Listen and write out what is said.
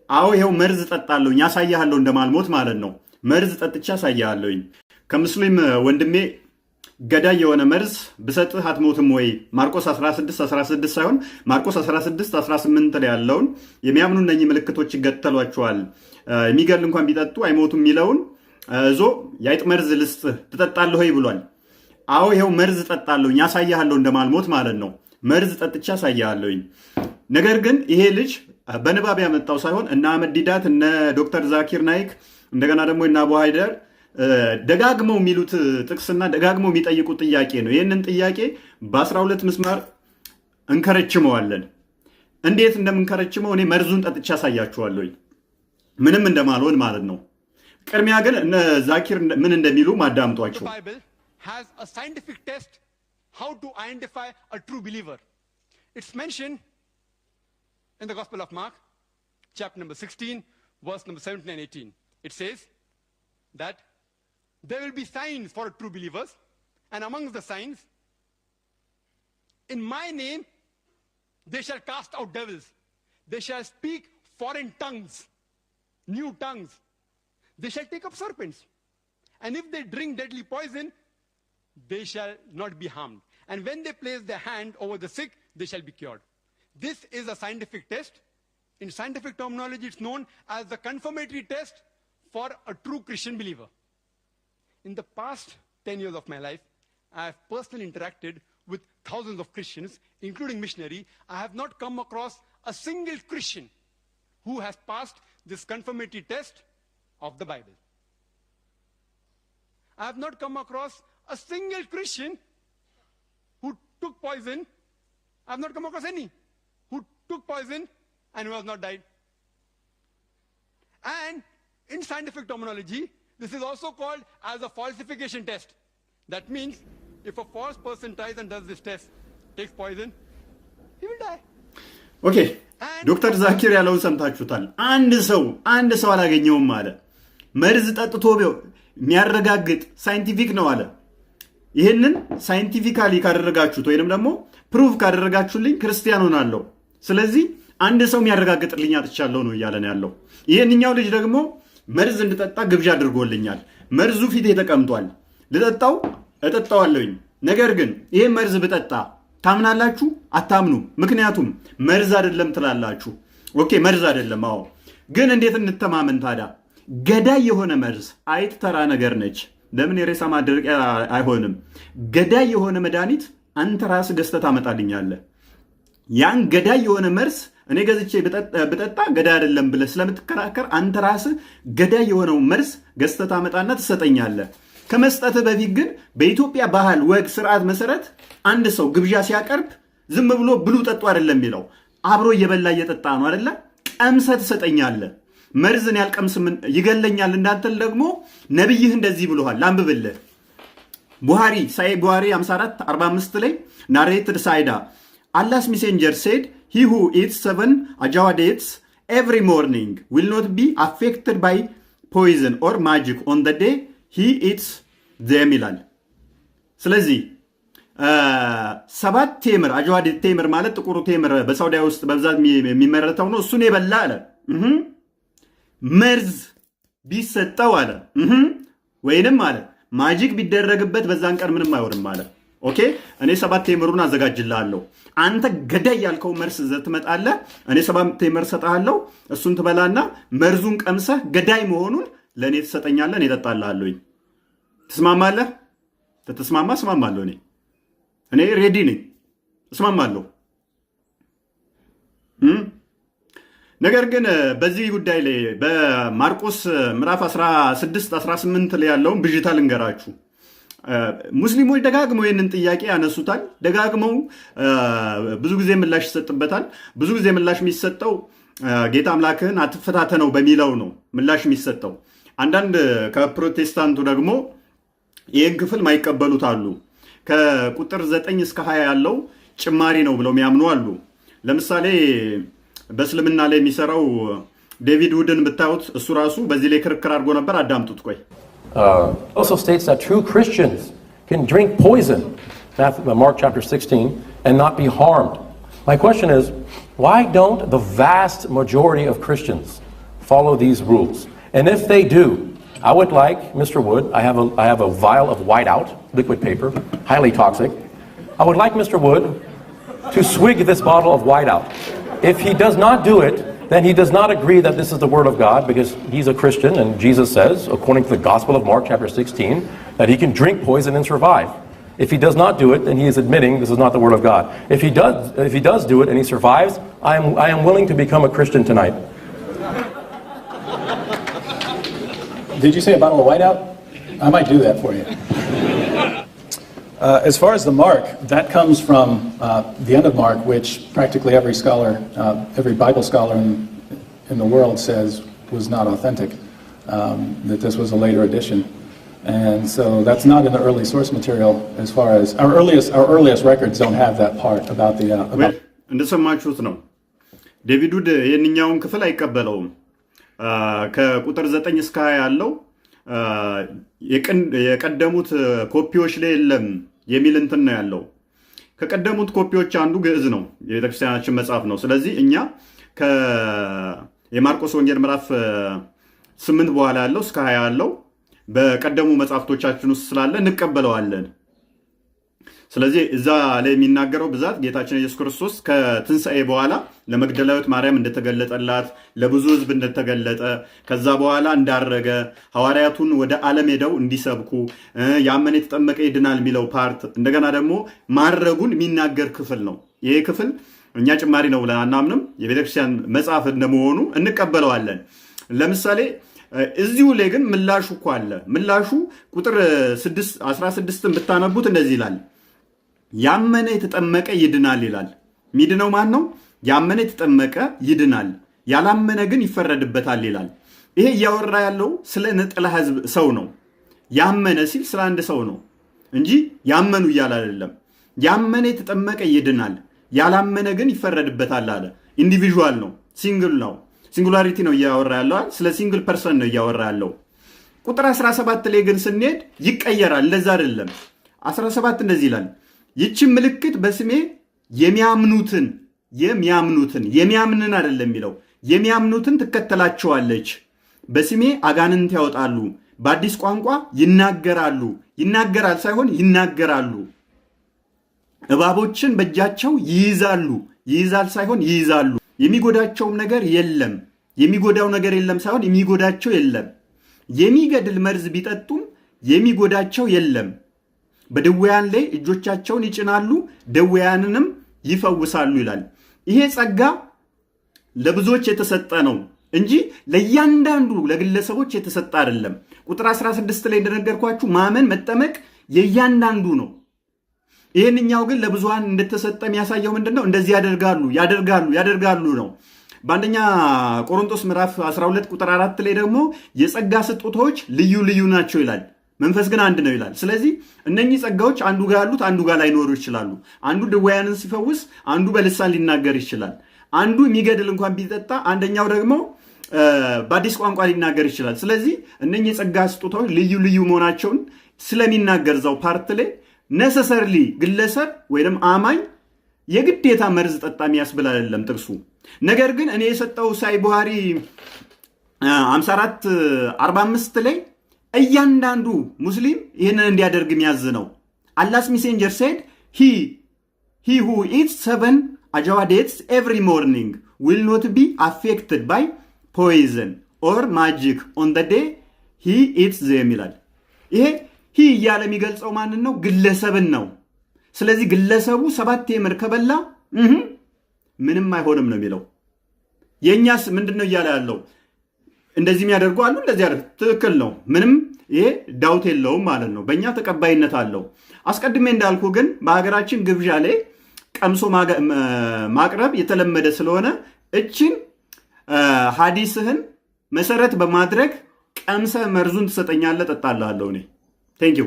አዎ ይሄው መርዝ ጠጣለሁኝ ያሳያለሁ እንደማልሞት ማለት ነው። መርዝ ጠጥቻ ያሳያለሁኝ። ከሙስሊም ወንድሜ ገዳይ የሆነ መርዝ ብሰጥህ አትሞትም ወይ? ማርቆስ 16:16 ሳይሆን ማርቆስ 16:18 ላይ ያለውን የሚያምኑ እነኚህ ምልክቶች ይከተሏቸዋል፣ የሚገል እንኳን ቢጠጡ አይሞቱም የሚለውን እዞ የአይጥ መርዝ ልስጥህ ትጠጣለህ ወይ ብሏል። አዎ ይሄው መርዝ ጠጣለሁኝ ያሳያለሁ እንደማልሞት ማለት ነው። መርዝ ጠጥቻ ያሳያለሁኝ። ነገር ግን ይሄ ልጅ በንባብ ያመጣው ሳይሆን እነ አህመድ ዲዳት እነ ዶክተር ዛኪር ናይክ እንደገና ደግሞ እነ አቡ ሃይደር ደጋግመው የሚሉት ጥቅስና ደጋግመው የሚጠይቁት ጥያቄ ነው። ይህንን ጥያቄ በ12 ምስማር እንከረችመዋለን። እንዴት እንደምንከረችመው እኔ መርዙን ጠጥቻ ያሳያችኋለሁኝ ምንም እንደማልሆን ማለት ነው። ቅድሚያ ግን እነ ዛኪር ምን እንደሚሉ ማዳምጧቸው። has a scientific test how to identify a true believer. It's mentioned in the Gospel of Mark, chapter number 16, verse number 17 and 18. It says that there will be signs for true believers, and amongst the signs, in my name, they shall cast out devils. They shall speak foreign tongues, new tongues. They shall take up serpents. And if they drink deadly poison, they shall not be harmed. And when they place their hand over the sick, they shall be cured. This is a scientific test. In scientific terminology, it's known as the confirmatory test for a true Christian believer. In the past 10 years of my life, I have personally interacted with thousands of Christians, including missionary. I have not come across a single Christian who has passed this confirmatory test of the Bible. I have not come across a single Christian who took poison. I have not come across any who took poison and who has not died. And in scientific terminology, this is also called as a falsification test. That means if a false person tries and does this test, takes poison, he will die. Okay. ዶክተር ዛኪር ያለውን ሰምታችሁታል። አንድ ሰው አላገኘውም አለ። መርዝ ጠጥቶ የሚያረጋግጥ ሳይንቲፊክ ነው አለ። ይህንን ሳይንቲፊካሊ ካደረጋችሁት ወይንም ደግሞ ፕሩቭ ካደረጋችሁልኝ ክርስቲያን ሆናለሁ። ስለዚህ አንድ ሰው የሚያረጋግጥልኝ አጥቻለሁ ነው እያለ ነው ያለው። ይህንኛው ልጅ ደግሞ መርዝ እንድጠጣ ግብዣ አድርጎልኛል። መርዙ ፊቴ ተቀምጧል። ልጠጣው እጠጣዋለሁኝ። ነገር ግን ይሄ መርዝ ብጠጣ ታምናላችሁ? አታምኑ። ምክንያቱም መርዝ አይደለም ትላላችሁ። ኦኬ መርዝ አይደለም። አዎ ግን እንዴት እንተማመን ታዲያ? ገዳይ የሆነ መርዝ አይጥ ተራ ነገር ነች። ለምን የሬሳ ማድረቂያ አይሆንም? ገዳይ የሆነ መድኃኒት አንተ ራስህ ገዝተህ ታመጣልኛለህ። ያን ገዳይ የሆነ መርዝ እኔ ገዝቼ ብጠጣ ገዳይ አይደለም ብለህ ስለምትከራከር አንተ ራስህ ገዳይ የሆነው መርዝ ገዝተህ ታመጣና ትሰጠኛለህ። ከመስጠትህ በፊት ግን በኢትዮጵያ ባህል፣ ወግ፣ ስርዓት መሰረት አንድ ሰው ግብዣ ሲያቀርብ ዝም ብሎ ብሉ ጠጡ አይደለም የሚለው፣ አብሮ እየበላ እየጠጣ ነው አይደለ? ቀምሰህ ትሰጠኛለህ። መርዝን ያልቀምስም ይገለኛል እንዳንተል ደግሞ ነብይህ እንደዚህ ብለዋል። ላንብብልህ። ቡሃሪ 54:45 ላይ ናሬትድ ሳይዳ Allah's messenger said, he who eats 7 ajawa dates every morning will not be affected by poison or magic on the day he eats them ይላል። ስለዚህ 7 ቴምር አጃዋ ዴት ቴምር ማለት ጥቁሩ ቴምር በሳውዲ ውስጥ በብዛት የሚመረተው ነው። እሱን የበላ አለ መርዝ ቢሰጠው አለ ወይንም አለ ማጂክ ቢደረግበት በዛን ቀን ምንም አይወርም አለ። ኦኬ እኔ 7 ቴምሩን አዘጋጅልሃለሁ። አንተ ገዳይ ያልከው መርዝ ይዘህ ትመጣለህ። እኔ 7 ቴምር ሰጣለሁ። እሱን ትበላና መርዙን ቀምሰህ ገዳይ መሆኑን ለኔ ትሰጠኛለህ። እኔ እጠጣልሃለሁ። ትስማማለህ? ተስማማ? እስማማለሁ። እኔ ሬዲ ነኝ። እስማማለሁ። ነገር ግን በዚህ ጉዳይ ላይ በማርቆስ ምዕራፍ 16:18 ላይ ያለውን ብዥታ ልንገራችሁ። ሙስሊሞች ደጋግመው ይህንን ጥያቄ ያነሱታል። ደጋግመው ብዙ ጊዜ ምላሽ ይሰጥበታል። ብዙ ጊዜ ምላሽ የሚሰጠው ጌታ አምላክህን አትፈታተነው በሚለው ነው ምላሽ የሚሰጠው። አንዳንድ ከፕሮቴስታንቱ ደግሞ ይህን ክፍል ማይቀበሉት አሉ። ከቁጥር 9 እስከ 20 ያለው ጭማሪ ነው ብለው የሚያምኑ አሉ። ለምሳሌ በእስልምና ላይ የሚሰራው ዴቪድ ውድን ብታዩት እሱ ራሱ በዚህ ላይ ክርክር አድርጎ ነበር። አዳምጡት። ቆይ also states that true Christians can drink poison, Mark chapter 16, and not be harmed. My question is, why don't the vast majority of Christians follow these rules. And if they do, I would like Mr. Wood, I have a vial of whiteout, liquid paper, highly toxic. I would like Mr. Wood to swig this bottle of whiteout. If he does not do it, then he does not agree that this is the word of God, because he's a Christian, and Jesus says, according to the Gospel of Mark chapter 16, that he can drink poison and survive. If he does not do it, then he is admitting this is not the word of God. If he does do it and he survives, I am willing to become a Christian tonight. Did you say a bottle of whiteout? I might do that for you. As far as the mark, that comes from the end of Mark, which practically every scholar, every Bible scholar in the world says was not authentic, that this was a later addition. And so that's not in the early source material. As far as our earliest records don't have that part about the... እንደሰማችሁት ነው። ዴቪድ ውድ የኛውን ክፍል አይቀበለውም። ከቁጥር 9 እስከ 20 ያለው የቀደሙት ኮፒዎች ላይ የለም የሚል እንትን ነው ያለው። ከቀደሙት ኮፒዎች አንዱ ግዕዝ ነው፣ የቤተክርስቲያናችን መጽሐፍ ነው። ስለዚህ እኛ የማርቆስ ወንጌል ምዕራፍ 8 በኋላ ያለው እስከ 20 ያለው በቀደሙ መጽሐፍቶቻችን ውስጥ ስላለ እንቀበለዋለን። ስለዚህ እዛ ላይ የሚናገረው ብዛት ጌታችን ኢየሱስ ክርስቶስ ከትንሣኤ በኋላ ለመግደላዊት ማርያም እንደተገለጠላት፣ ለብዙ ሕዝብ እንደተገለጠ፣ ከዛ በኋላ እንዳረገ፣ ሐዋርያቱን ወደ ዓለም ሄደው እንዲሰብኩ፣ ያመነ የተጠመቀ ይድናል የሚለው ፓርት፣ እንደገና ደግሞ ማረጉን የሚናገር ክፍል ነው። ይሄ ክፍል እኛ ጭማሪ ነው ብለን አናምንም። የቤተክርስቲያን መጽሐፍ እንደመሆኑ እንቀበለዋለን። ለምሳሌ እዚሁ ላይ ግን ምላሹ እኮ አለ። ምላሹ ቁጥር 16ን ብታነቡት እንደዚህ ይላል፣ ያመነ የተጠመቀ ይድናል ይላል። ሚድነው ማን ነው? ያመነ የተጠመቀ ይድናል፣ ያላመነ ግን ይፈረድበታል ይላል። ይሄ እያወራ ያለው ስለ ነጠላ ህዝብ ሰው ነው። ያመነ ሲል ስለ አንድ ሰው ነው እንጂ ያመኑ እያለ አይደለም። ያመነ የተጠመቀ ይድናል፣ ያላመነ ግን ይፈረድበታል አለ። ኢንዲቪዥዋል ነው፣ ሲንግል ነው፣ ሲንጉላሪቲ ነው እያወራ ያለው። ስለ ሲንግል ፐርሰን ነው እያወራ ያለው። ቁጥር 17 ላይ ግን ስንሄድ ይቀየራል። ለዛ አይደለም 17 እንደዚህ ይላል፣ ይህችን ምልክት በስሜ የሚያምኑትን የሚያምንን አይደለም የሚለው፣ የሚያምኑትን ትከተላቸዋለች። በስሜ አጋንንት ያወጣሉ፣ በአዲስ ቋንቋ ይናገራሉ። ይናገራል ሳይሆን ይናገራሉ። እባቦችን በእጃቸው ይይዛሉ። ይይዛል ሳይሆን ይይዛሉ። የሚጎዳቸውም ነገር የለም። የሚጎዳው ነገር የለም ሳይሆን የሚጎዳቸው የለም። የሚገድል መርዝ ቢጠጡም የሚጎዳቸው የለም። በደዌያን ላይ እጆቻቸውን ይጭናሉ፣ ደዌያንንም ይፈውሳሉ ይላል። ይሄ ጸጋ ለብዙዎች የተሰጠ ነው እንጂ ለእያንዳንዱ ለግለሰቦች የተሰጠ አይደለም። ቁጥር 16 ላይ እንደነገርኳችሁ ማመን መጠመቅ የእያንዳንዱ ነው። ይህንኛው ግን ለብዙሃን እንደተሰጠ የሚያሳየው ምንድን ነው? እንደዚህ ያደርጋሉ ነው። በአንደኛ ቆሮንቶስ ምዕራፍ 12 ቁጥር 4 ላይ ደግሞ የጸጋ ስጦታዎች ልዩ ልዩ ናቸው ይላል፣ መንፈስ ግን አንድ ነው ይላል። ስለዚህ እነኚህ ጸጋዎች አንዱ ጋር ያሉት አንዱ ጋር ላይኖሩ ይችላሉ። አንዱ ድውያንን ሲፈውስ፣ አንዱ በልሳን ሊናገር ይችላል። አንዱ የሚገድል እንኳን ቢጠጣ፣ አንደኛው ደግሞ በአዲስ ቋንቋ ሊናገር ይችላል። ስለዚህ እነኚህ የጸጋ ስጦታዎች ልዩ ልዩ መሆናቸውን ስለሚናገር እዛው ፓርት ላይ ነሰሰርሊ ግለሰብ ወይም አማኝ የግዴታ መርዝ ጠጣ የሚያስብል አይደለም ጥቅሱ። ነገር ግን እኔ የሰጠው ሳይ ቡሃሪ 54:45 ላይ እያንዳንዱ ሙስሊም ይህንን እንዲያደርግ የሚያዝ ነው። አላስ ሜሴንጀር ሴድ he who eats 7 ajwa dates every morning will not be affected by poison or magic on the day he eats them ይላል። ይሄ እያለ የሚገልጸው ማንን ነው? ግለሰብን ነው። ስለዚህ ግለሰቡ 7 ቴምር ከበላ ምንም አይሆንም ነው የሚለው። የኛስ ምንድነው እያለ ያለው? እንደዚህ የሚያደርጉ አሉ፣ እንደዚህ አይደል? ትክክል ነው። ምንም ይሄ ዳውት የለውም ማለት ነው። በእኛ ተቀባይነት አለው። አስቀድሜ እንዳልኩ ግን በሀገራችን ግብዣ ላይ ቀምሶ ማቅረብ የተለመደ ስለሆነ እችን ሐዲስህን መሰረት በማድረግ ቀምሰ መርዙን ትሰጠኛለህ፣ ጠጣላለሁ እኔ። ቴንክ ዩ